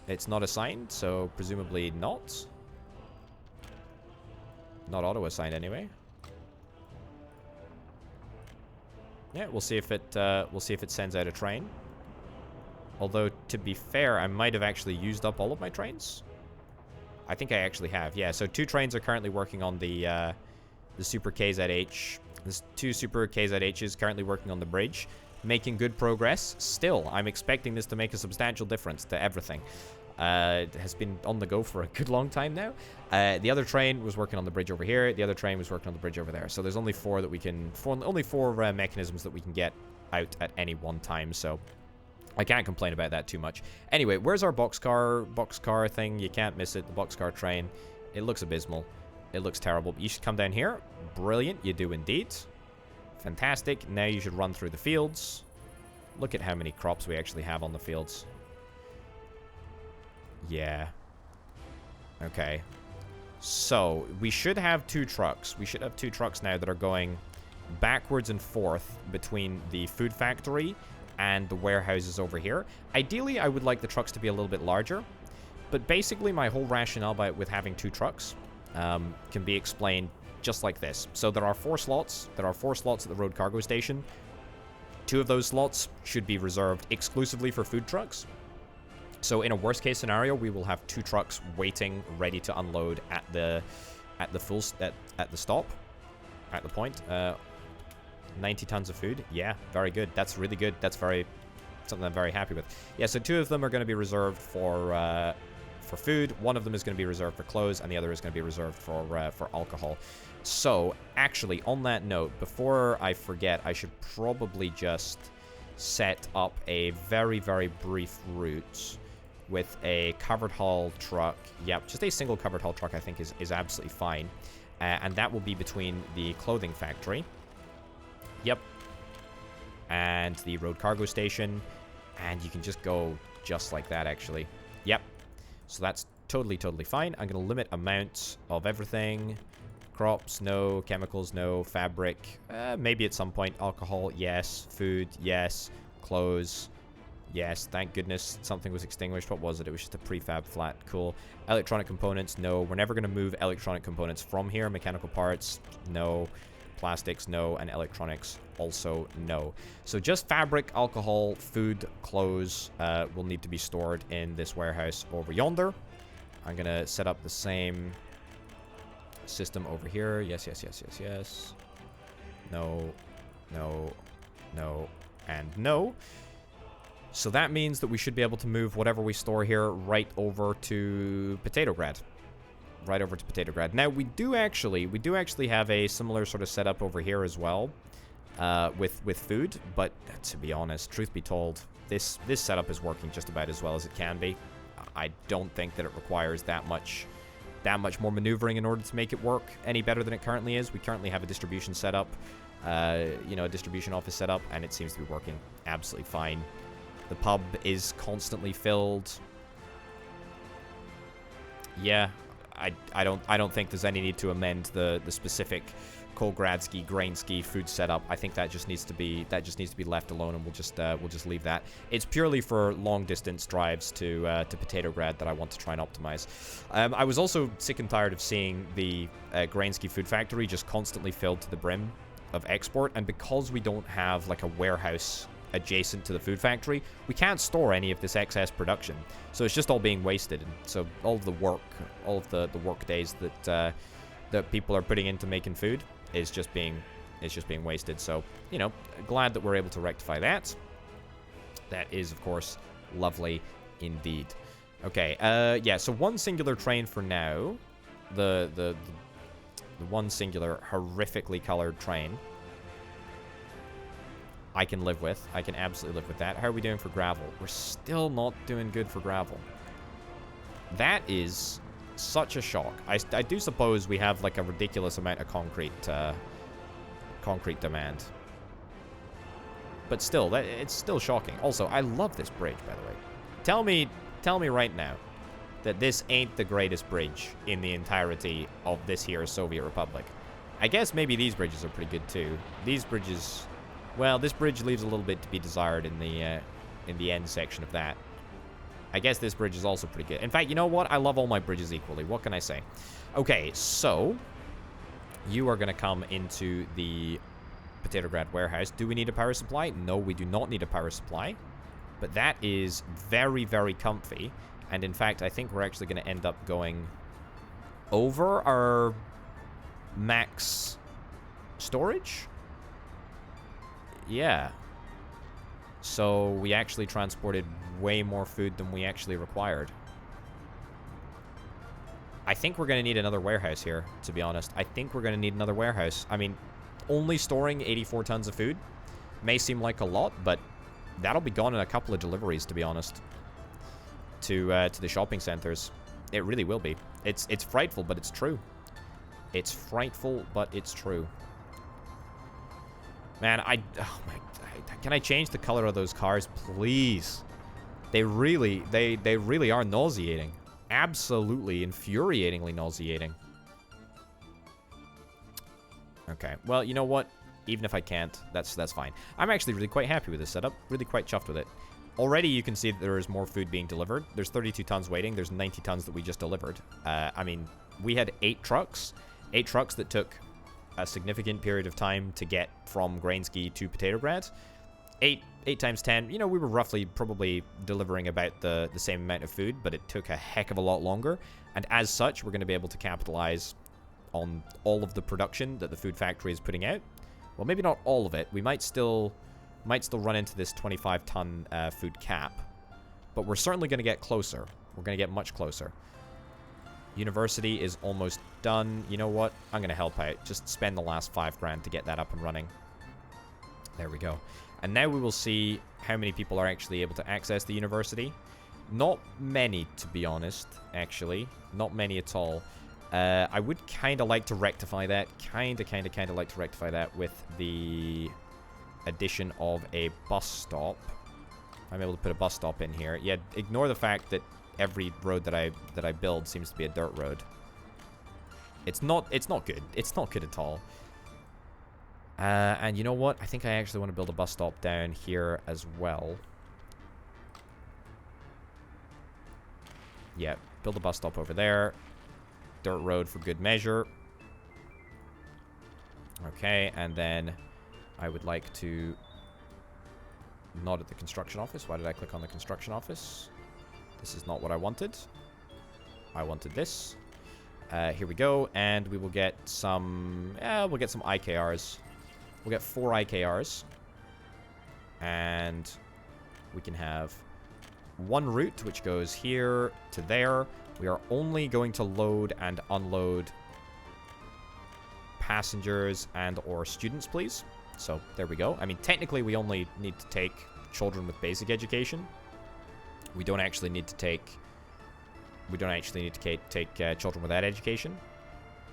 It's not assigned, so presumably not. Not auto-assigned anyway. Yeah, we'll see if it sends out a train. Although, to be fair, I might have actually used up all of my trains. I think I actually have. Yeah, so 2 trains are currently working on the Super KZH. There's 2 Super KZHs currently working on the bridge, making good progress. Still, I'm expecting this to make a substantial difference to everything. It has been on the go for a good long time now. The other train was working on the bridge over here. The other train was working on the bridge over there. So there's only 4 that we can... only 4 mechanisms that we can get out at any one time. So I can't complain about that too much. Anyway, where's our boxcar thing? You can't miss it. The boxcar train. It looks abysmal. It looks terrible. You should come down here. Brilliant. You do indeed. Fantastic. Now you should run through the fields. Look at how many crops we actually have on the fields. Yeah. Okay. So, we should have 2 trucks. We should have 2 trucks now that are going backwards and forth between the food factory and the warehouses over here. Ideally, I would like the trucks to be a little bit larger. But basically, my whole rationale with having 2 trucks can be explained just like this. So, there are 4 slots. There are 4 slots at the road cargo station. 2 of those slots should be reserved exclusively for food trucks. So in a worst case scenario, we will have 2 trucks waiting, ready to unload at the stop, at the point. 90 tons of food. Yeah, very good. That's really good. That's something I'm very happy with. Yeah, so 2 of them are going to be reserved for food. 1 of them is going to be reserved for clothes, and the other is going to be reserved for alcohol. So actually, on that note, before I forget, I should probably just set up a very, very brief route with a covered haul truck. Yep, just a single covered haul truck I think is absolutely fine. And that will be between the clothing factory. Yep. And the road cargo station. And you can just go just like that, actually. Yep. So that's totally fine. I'm going to limit amount of everything. Crops, no. Chemicals, no. Fabric, maybe at some point. Alcohol, yes. Food, yes. Clothes, yes. Thank goodness something was extinguished. What was it? It was just a prefab flat. Cool. Electronic components, no. We're never going to move electronic components from here. Mechanical parts, no. Plastics, no. And electronics, also no. So just fabric, alcohol, food, clothes will need to be stored in this warehouse over yonder. I'm going to set up the same system over here. Yes. No. And no. So that means that we should be able to move whatever we store here right over to Potatograd. Right over to Potatograd. Now, we do actually have a similar sort of setup over here as well, with food. But to be honest, truth be told, this setup is working just about as well as it can be. I don't think that it requires that much more maneuvering in order to make it work any better than it currently is. We currently have a distribution setup. A distribution office setup, and it seems to be working absolutely fine. The pub is constantly filled. Yeah, I don't think there's any need to amend the specific Kolgradsky Grainsky food setup. I think that just needs to be left alone, and we'll just leave that. It's purely for long distance drives to Potatograd that I want to try and optimize. I was also sick and tired of seeing the Grainsky food factory just constantly filled to the brim of export, and because we don't have like a warehouse adjacent to the food factory, we can't store any of this excess production, so it's just all being wasted. And so all of the work days that people are putting into making food is just being It's just being wasted. So, you know, glad that we're able to rectify that. That is, of course, lovely indeed. Okay, yeah, so one singular train for now. The one singular horrifically colored train I can live with. I can absolutely live with that. How are we doing for gravel? We're still not doing good for gravel. That is such a shock. I do suppose we have like a ridiculous amount of concrete demand. But still, it's still shocking. Also, I love this bridge, by the way. Tell me right now that this ain't the greatest bridge in the entirety of this here Soviet Republic. I guess maybe these bridges are pretty good too. These bridges, well, this bridge leaves a little bit to be desired in the end section of that. I guess this bridge is also pretty good. In fact, you know what? I love all my bridges equally. What can I say? Okay, so you are going to come into the Potatograd warehouse. Do we need a power supply? No, we do not need a power supply. But that is very, very comfy. And in fact, I think we're actually going to end up going over our max storage. Yeah. So we actually transported way more food than we actually required. I think we're going to need another warehouse here, to be honest. I think we're going to need another warehouse. I mean, only storing 84 tons of food may seem like a lot, but that'll be gone in a couple of deliveries, to be honest, to the shopping centers. It really will be. It's frightful, but it's true. It's frightful, but it's true. Man, oh my, can I change the color of those cars, please? They really are nauseating. Absolutely infuriatingly nauseating. Okay, well, you know what? Even if I can't, that's fine. I'm actually really quite happy with this setup. Really quite chuffed with it. Already you can see that there is more food being delivered. There's 32 tons waiting. There's 90 tons that we just delivered. I mean, we had 8 trucks. 8 trucks that took a significant period of time to get from Grainsky to Potatograd. 8 times 10, you know, we were roughly probably delivering about the same amount of food, but it took a heck of a lot longer. And as such, we're going to be able to capitalize on all of the production that the food factory is putting out. Well, maybe not all of it. We might still run into this 25-ton food cap, but we're certainly going to get closer. We're going to get much closer. University is almost done. You know what? I'm going to help out. Just spend the last 5 grand to get that up and running. There we go. And now we will see how many people are actually able to access the university. Not many, to be honest, actually. Not many at all. I would kind of like to rectify that. Kind of like to rectify that with the addition of a bus stop. I'm able to put a bus stop in here. Yeah, ignore the fact that every road that I build seems to be a dirt road. It's not good. It's not good at all. And you know what? I think I actually want to build a bus stop down here as well. Yeah, build a bus stop over there. Dirt road for good measure. Okay, and then I would like to... Not at the construction office. Why did I click on the construction office? This is not what I wanted. I wanted this. Here we go, and we will get some... we'll get some IKRs. We'll get 4 IKRs. And we can have 1 route, which goes here to there. We are only going to load and unload passengers and or students, please. So there we go. I mean, technically, we only need to take children with basic education. We don't actually need to take... take children without education,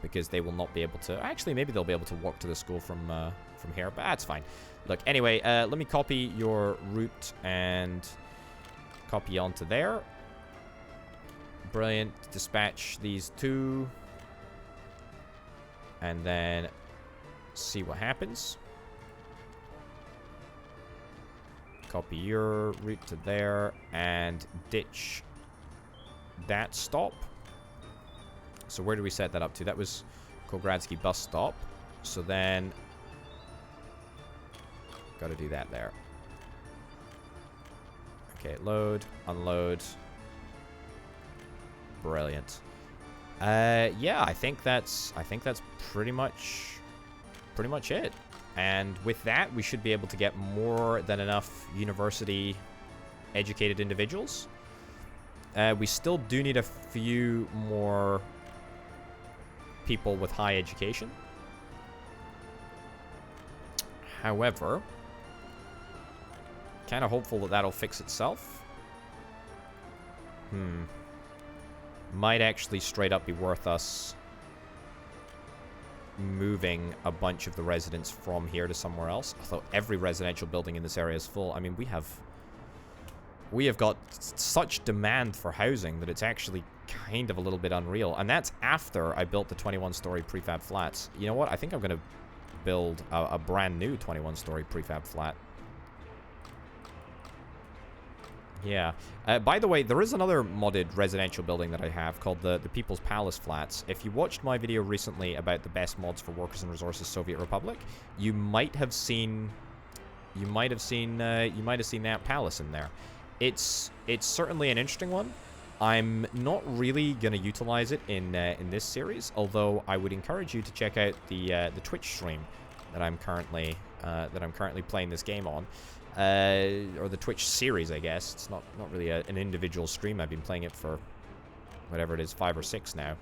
because they will not be able to... Actually, maybe they'll be able to walk to the school from here, but that's fine. Look, anyway, let me copy your route and copy onto there. Brilliant. Dispatch these 2. And then see what happens. Copy your route to there and ditch that stop. So where do we set that up to? That was Kogradsky bus stop. So then got to do that there. Okay, load, unload. Brilliant. Yeah, I think that's pretty much it. And with that, we should be able to get more than enough university-educated individuals. We still do need a few more people with high education. However, kind of hopeful that that'll fix itself. Might actually straight up be worth us moving a bunch of the residents from here to somewhere else. Although every residential building in this area is full. I mean, we have got such demand for housing that it's actually kind of a little bit unreal. And that's after I built the 21-story prefab flats. You know what? I think I'm going to build a brand new 21-story prefab flat. Yeah. By the way, there is another modded residential building that I have called the People's Palace Flats. If you watched my video recently about the best mods for Workers and Resources Soviet Republic, you might have seen that palace in there. It's certainly an interesting one. I'm not really going to utilize it in this series, although I would encourage you to check out the Twitch stream that I'm currently playing this game on. Or the Twitch series, I guess. It's not really an individual stream. I've been playing it for whatever it is, 5 or 6 now.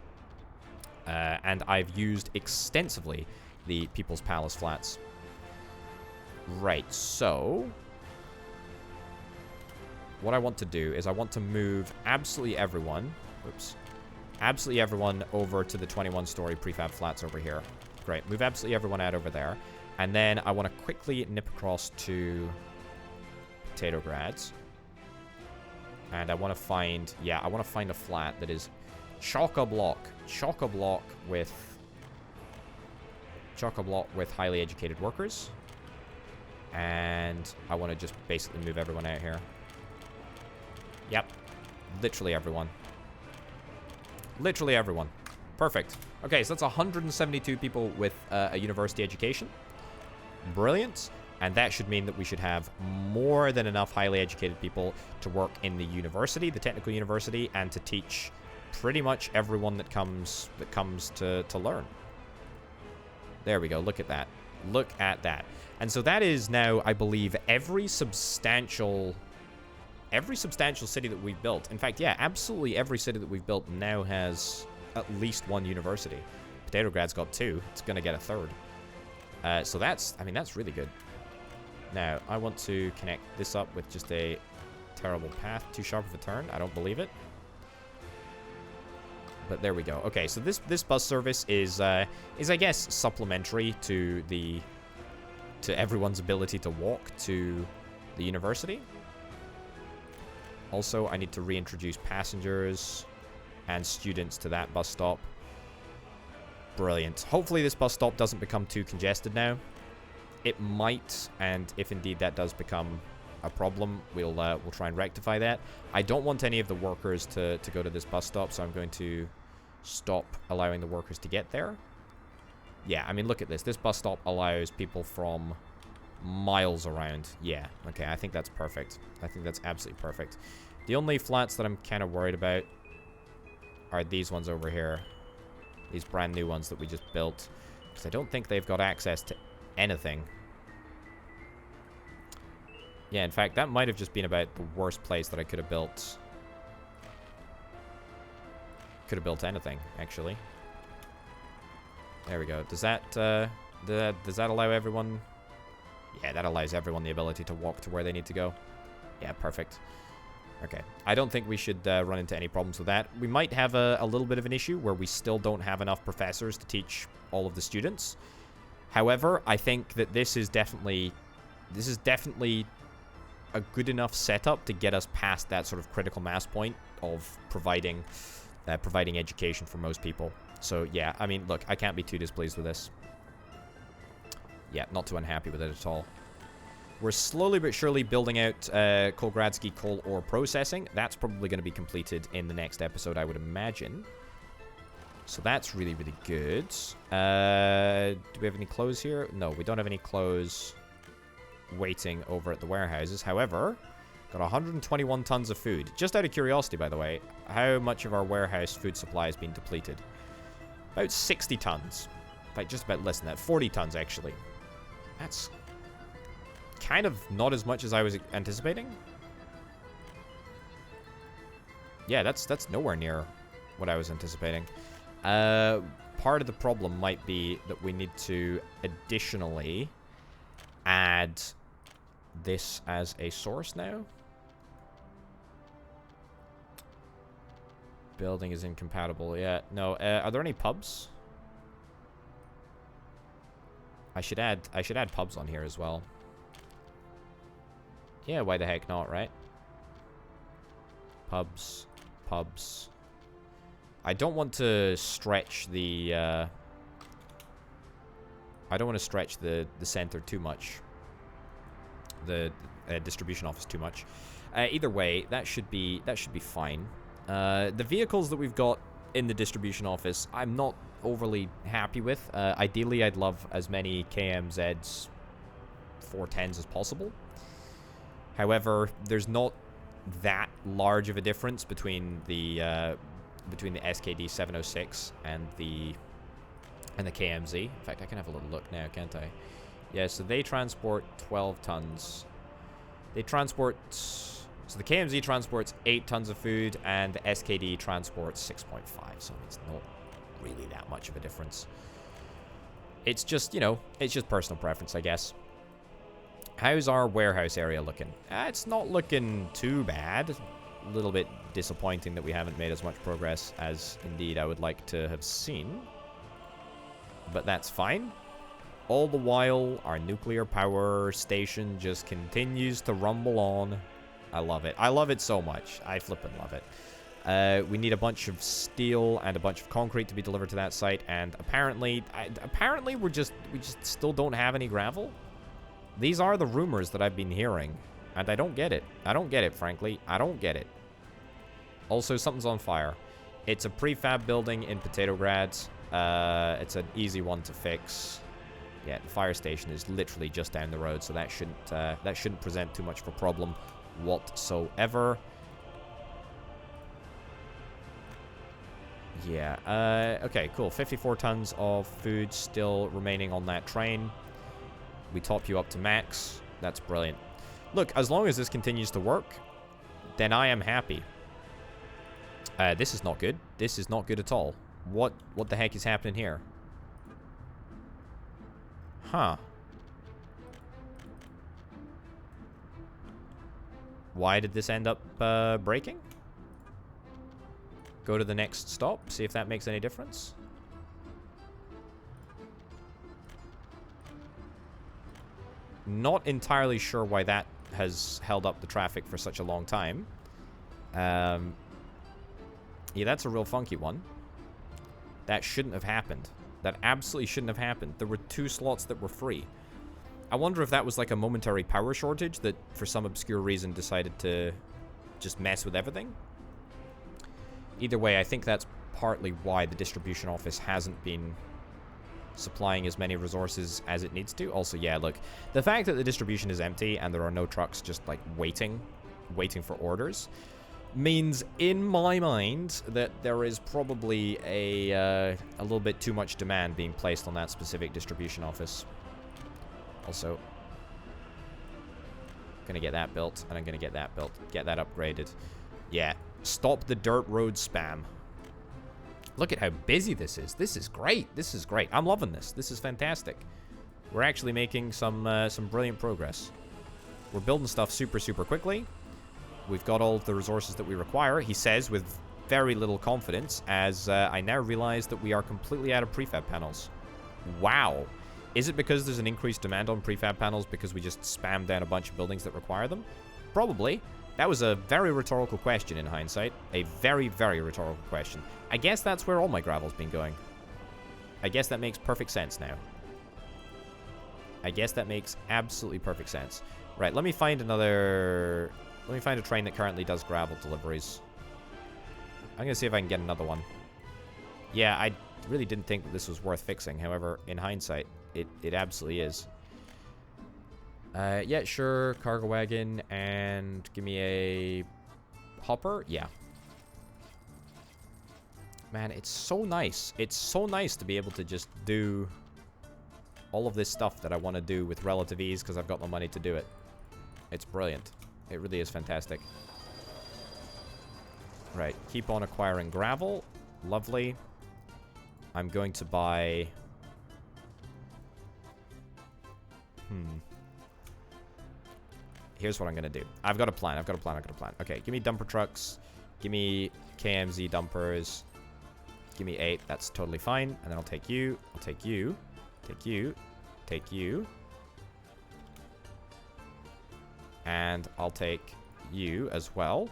And I've used extensively the People's Palace Flats. Right, so what I want to do is I want to move absolutely everyone, absolutely everyone over to the 21-story prefab flats over here. Great, move absolutely everyone out over there. And then I want to quickly nip across to Potato-Grads. And I want to find, I want to find a flat that is chock-a-block with highly educated workers. And I want to just basically move everyone out here. Yep. Literally everyone. Literally everyone. Perfect. Okay, so that's 172 people with a university education. Brilliant. And that should mean that we should have more than enough highly educated people to work in the university, the technical university, and to teach pretty much everyone that comes to learn. There we go. Look at that. Look at that. And so that is now, I believe, every substantial city that we've built. In fact, yeah, absolutely every city that we've built now has at least one university. Potato-Grad's got 2. It's going to get a 3rd. So that's really good. Now, I want to connect this up with just a terrible path. Too sharp of a turn. I don't believe it. But there we go. Okay, so this bus service is I guess supplementary to everyone's ability to walk to the university. Also, I need to reintroduce passengers and students to that bus stop. Brilliant. Hopefully this bus stop doesn't become too congested now. It might, and if indeed that does become a problem, we'll try and rectify that. I don't want any of the workers to go to this bus stop, so I'm going to stop allowing the workers to get there. Yeah, I mean, look at this. This bus stop allows people from miles around. Yeah, okay, I think that's perfect. I think that's absolutely perfect. The only flats that I'm kind of worried about are these ones over here. These brand new ones that we just built. Because I don't think they've got access to anything. Yeah, in fact, that might have just been about the worst place that I could have built. Could have built anything, actually. There we go. Does that allow everyone? Yeah, that allows everyone the ability to walk to where they need to go. Yeah, perfect. Okay. I don't think we should run into any problems with that. We might have a little bit of an issue where we still don't have enough professors to teach all of the students. However, I think that this is definitely a good enough setup to get us past that sort of critical mass point of providing education for most people. So yeah, I mean, look, I can't be too displeased with this. Yeah, not too unhappy with it at all. We're slowly but surely building out Kolgradsky coal ore processing. That's probably going to be completed in the next episode, I would imagine. So that's really, really good. Do we have any clothes here? No, we don't have any clothes waiting over at the warehouses. However, got 121 tons of food. Just out of curiosity, by the way, how much of our warehouse food supply has been depleted? About 60 tons. In fact, just about less than that. 40 tons, actually. That's kind of not as much as I was anticipating. Yeah, that's nowhere near what I was anticipating. Part of the problem might be that we need to additionally add this as a source now. Building is incompatible. Yeah, no. Are there any pubs? I should add pubs on here as well. Yeah, why the heck not, right? Pubs. I don't want to stretch the I don't want to stretch the center too much. The distribution office too much. Either way, that should be fine. The vehicles that we've got in the distribution office, I'm not overly happy with. Ideally, I'd love as many KMZs 410s as possible. However, there's not that large of a difference between the SKD 706 and the KMZ. In fact, I can have a little look now, can't I? Yeah, so they transport 12 tons. They transport... So the KMZ transports 8 tons of food, and the SKD transports 6.5, so it's not really that much of a difference. It's just, you know, it's just personal preference, I guess. How's our warehouse area looking? It's not looking too bad. A little bit disappointing that we haven't made as much progress as indeed I would like to have seen. But that's fine. All the while, our nuclear power station just continues to rumble on. I love it. I love it so much. I flippin' love it. We need a bunch of steel and a bunch of concrete to be delivered to that site, and apparently we just still don't have any gravel. These are the rumors that I've been hearing, and I don't get it. I don't get it, frankly. I don't get it. Also, something's on fire. It's a prefab building in Potatograd. It's an easy one to fix. Yeah, the fire station is literally just down the road, so that shouldn't present too much of a problem whatsoever. Yeah, okay, cool. 54 tons of food still remaining on that train. We top you up to max. That's brilliant. Look, as long as this continues to work, then I am happy. This is not good. This is not good at all. What the heck is happening here? Huh. Why did this end up breaking? Go to the next stop, see if that makes any difference. Not entirely sure why that has held up the traffic for such a long time. Yeah, that's a real funky one. That shouldn't have happened. That absolutely shouldn't have happened. There were 2 slots that were free. I wonder if that was like a momentary power shortage that for some obscure reason decided to just mess with everything. Either way, I think that's partly why the distribution office hasn't been supplying as many resources as it needs to. Also, yeah, look, the fact that the distribution is empty and there are no trucks just like waiting for orders means in my mind that there is probably a little bit too much demand being placed on that specific distribution office. Also, gonna get that built, and I'm gonna get that built, get that upgraded. Yeah, stop the dirt road spam. Look at how busy this is. This is great. This is great. I'm loving this. This is fantastic. We're actually making some brilliant progress. We're building stuff super, super quickly. We've got all of the resources that we require, he says with very little confidence, as I now realize that we are completely out of prefab panels. Wow. Is it because there's an increased demand on prefab panels because we just spammed down a bunch of buildings that require them? Probably. That was a very rhetorical question in hindsight. A very, very rhetorical question. I guess that's where all my gravel's been going. I guess that makes perfect sense now. I guess that makes absolutely perfect sense. Right, let me find another... Let me find a train that currently does gravel deliveries. I'm going to see if I can get another one. Yeah, I really didn't think that this was worth fixing. However, in hindsight, it absolutely is. Yeah, sure. Cargo wagon and give me a hopper. Yeah. Man, it's so nice. It's so nice to be able to just do all of this stuff that I want to do with relative ease because I've got the money to do it. It's brilliant. It really is fantastic. Right, keep on acquiring gravel. Lovely. I'm going to buy... Here's what I'm going to do. I've got a plan. Okay, give me dumper trucks. Give me KMZ dumpers. Give me 8. That's totally fine. And then I'll take you. I'll take you. Take you. Take you. And I'll take you as well.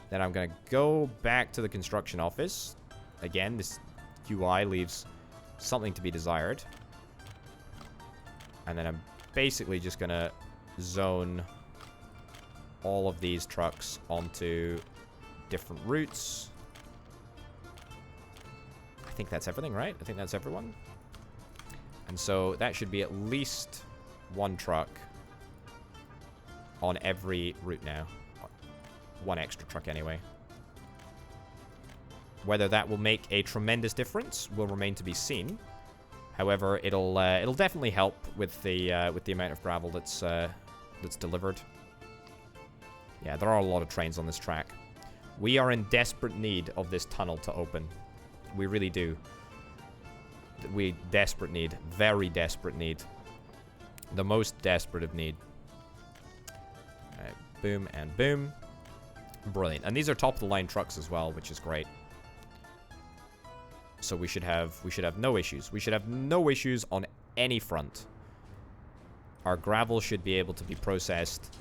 Then I'm going to go back to the construction office. Again, this UI leaves something to be desired. And then I'm basically just going to zone all of these trucks onto different routes. I think that's everything, right? I think that's everyone. And so that should be at least one truck on every route now. One extra truck anyway. Whether that will make a tremendous difference will remain to be seen. However, it'll definitely help with the amount of gravel that's delivered. Yeah, there are a lot of trains on this track. We are in desperate need of this tunnel to open. We really do. We desperate need. Very desperate need. The most desperate of need. Alright, boom and boom. Brilliant. And these are top-of-the-line trucks as well, which is great. So we should have no issues. We should have no issues on any front. Our gravel should be able to be processed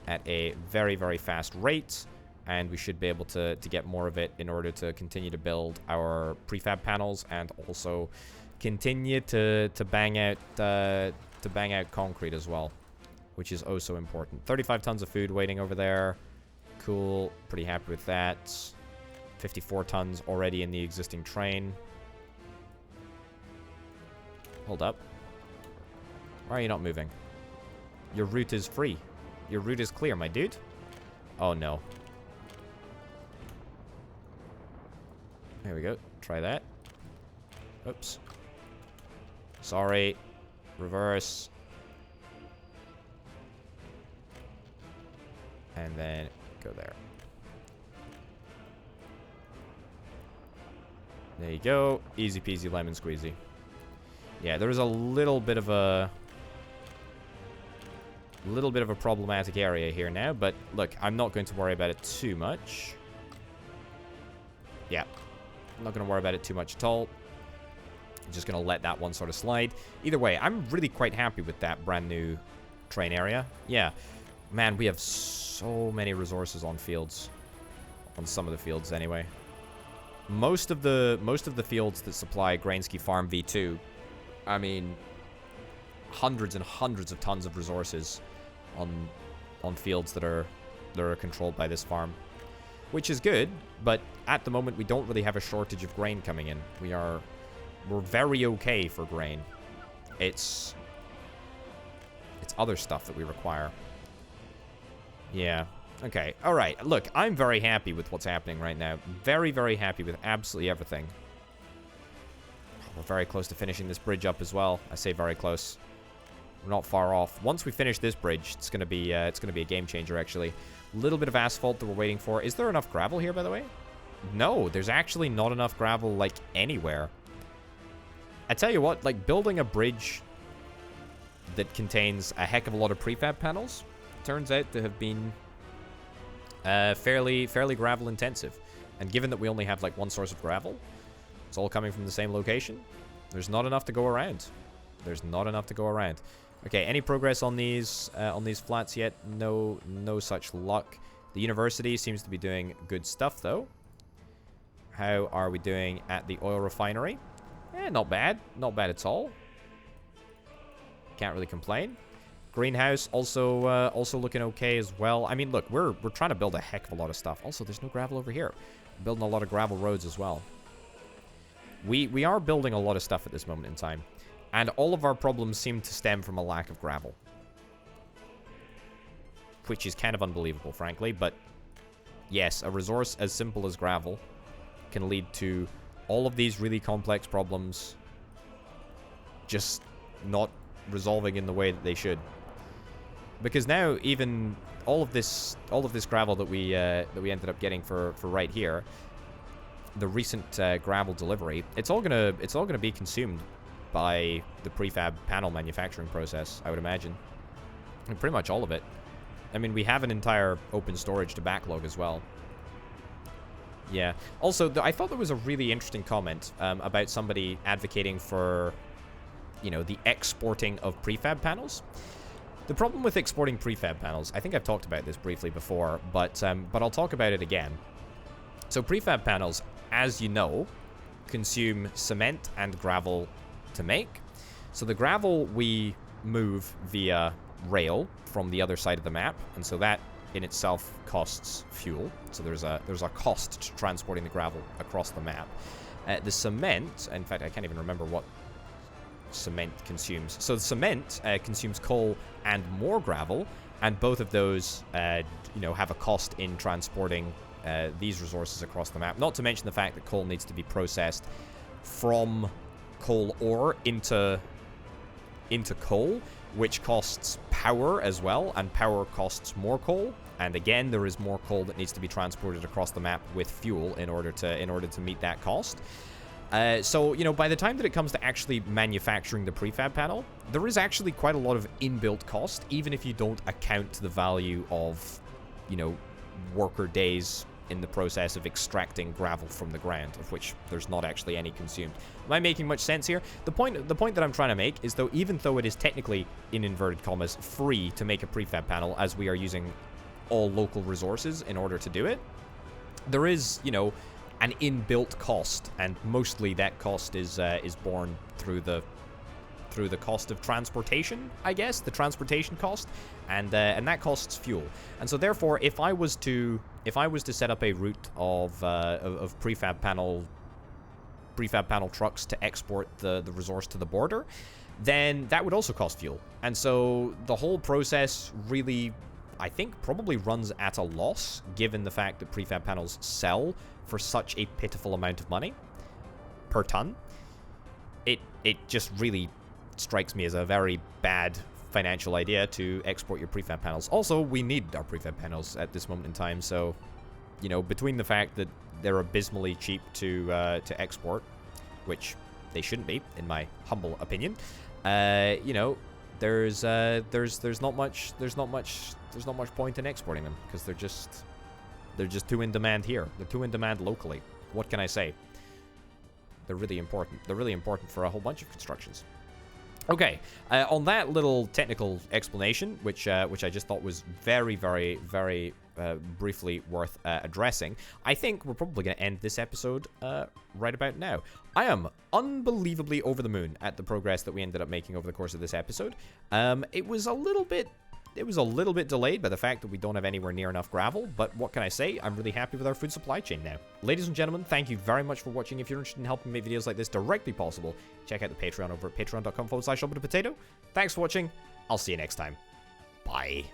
at a very, very fast rate, and we should be able to get more of it in order to continue to build our prefab panels and also continue to bang out concrete as well, which is oh so important. 35 tons of food waiting over there. Cool. Pretty happy with that. 54 tons already in the existing train. Hold up. Why are you not moving? Your route is free. Your route is clear, my dude. Oh, no. There we go. Try that. Oops. Sorry. Reverse. And then go there. There you go. Easy peasy lemon squeezy. Yeah, there is a little bit of a problematic area here now, but look, I'm not going to worry about it too much. Yeah, I'm not going to worry about it too much at all. I'm just going to let that one sort of slide. Either way, I'm really quite happy with that brand new train area. Yeah, man, we have so many resources on fields, on some of the fields anyway. Most of the fields that supply Grainsky Farm V2, I mean, hundreds and hundreds of tons of resources on fields that are controlled by this farm, which is good. But at the moment, we don't really have a shortage of grain coming in. We're very okay for grain. It's other stuff that we require. Yeah. Okay. All right. Look, I'm very happy with what's happening right now. Very, very happy with absolutely everything. We're very close to finishing this bridge up as well. I say very close. We're not far off. Once we finish this bridge, it's gonna be a game changer. Actually, a little bit of asphalt that we're waiting for. Is there enough gravel here, by the way? No, there's actually not enough gravel like anywhere. I tell you what, like building a bridge that contains a heck of a lot of prefab panels turns out to have been fairly gravel intensive. And given that we only have like one source of gravel, it's all coming from the same location. There's not enough to go around. There's not enough to go around. Okay, any progress on these flats yet? No such luck. The university seems to be doing good stuff though. How are we doing at the oil refinery? Not bad. Not bad at all. Can't really complain. Greenhouse also looking okay as well. I mean, look, we're trying to build a heck of a lot of stuff. Also, there's no gravel over here. We're building a lot of gravel roads as well. We are building a lot of stuff at this moment in time. And all of our problems seem to stem from a lack of gravel. Which is kind of unbelievable, frankly. But yes, a resource as simple as gravel can lead to all of these really complex problems just not resolving in the way that they should. Because now even all of this gravel that we ended up getting for right here, the recent gravel delivery, it's all gonna be consumed by the prefab panel manufacturing process, I would imagine. And pretty much all of it. I mean, we have an entire open storage to backlog as well. Yeah. Also, I thought there was a really interesting comment about somebody advocating for, you know, the exporting of prefab panels. The problem with exporting prefab panels, I think I've talked about this briefly before, but I'll talk about it again. So prefab panels, as you know, consume cement and gravel to make. So the gravel we move via rail from the other side of the map, and so that in itself costs fuel. So there's a cost to transporting the gravel across the map. The cement, in fact, I can't even remember what cement consumes. So the cement consumes coal and more gravel, and both of those, you know, have a cost in transporting these resources across the map. Not to mention the fact that coal needs to be processed from coal ore into coal, which costs power as well, and power costs more coal. And again, there is more coal that needs to be transported across the map with fuel in order to meet that cost. So, you know, by the time that it comes to actually manufacturing the prefab panel, there is actually quite a lot of inbuilt cost, even if you don't account the value of, you know, worker days in the process of extracting gravel from the ground, of which there's not actually any consumed. Am I making much sense here? The point that I'm trying to make is, though, even though it is technically, in inverted commas, free to make a prefab panel, as we are using all local resources in order to do it, there is, you know, an inbuilt cost, and mostly that cost is borne through the cost of transportation, I guess, the transportation cost, and that costs fuel. And so therefore, if I was to set up a route of prefab panel trucks to export the resource to the border, then that would also cost fuel. And so the whole process really, I think, probably runs at a loss, given the fact that prefab panels sell for such a pitiful amount of money per ton. It just really strikes me as a very bad financial idea to export your prefab panels. Also, we need our prefab panels at this moment in time, so, you know, between the fact that they're abysmally cheap to export, which they shouldn't be, in my humble opinion, you know, there's not much point in exporting them, because they're just too in demand here. They're too in demand locally. What can I say? They're really important. They're really important for a whole bunch of constructions. Okay, on that little technical explanation, which I just thought was very, very, very briefly worth addressing, I think we're probably going to end this episode right about now. I am unbelievably over the moon at the progress that we ended up making over the course of this episode. It was a little bit delayed by the fact that we don't have anywhere near enough gravel, but what can I say? I'm really happy with our food supply chain now. Ladies and gentlemen, thank you very much for watching. If you're interested in helping make videos like this directly possible, check out the Patreon over at patreon.com/potato. Thanks for watching. I'll see you next time. Bye.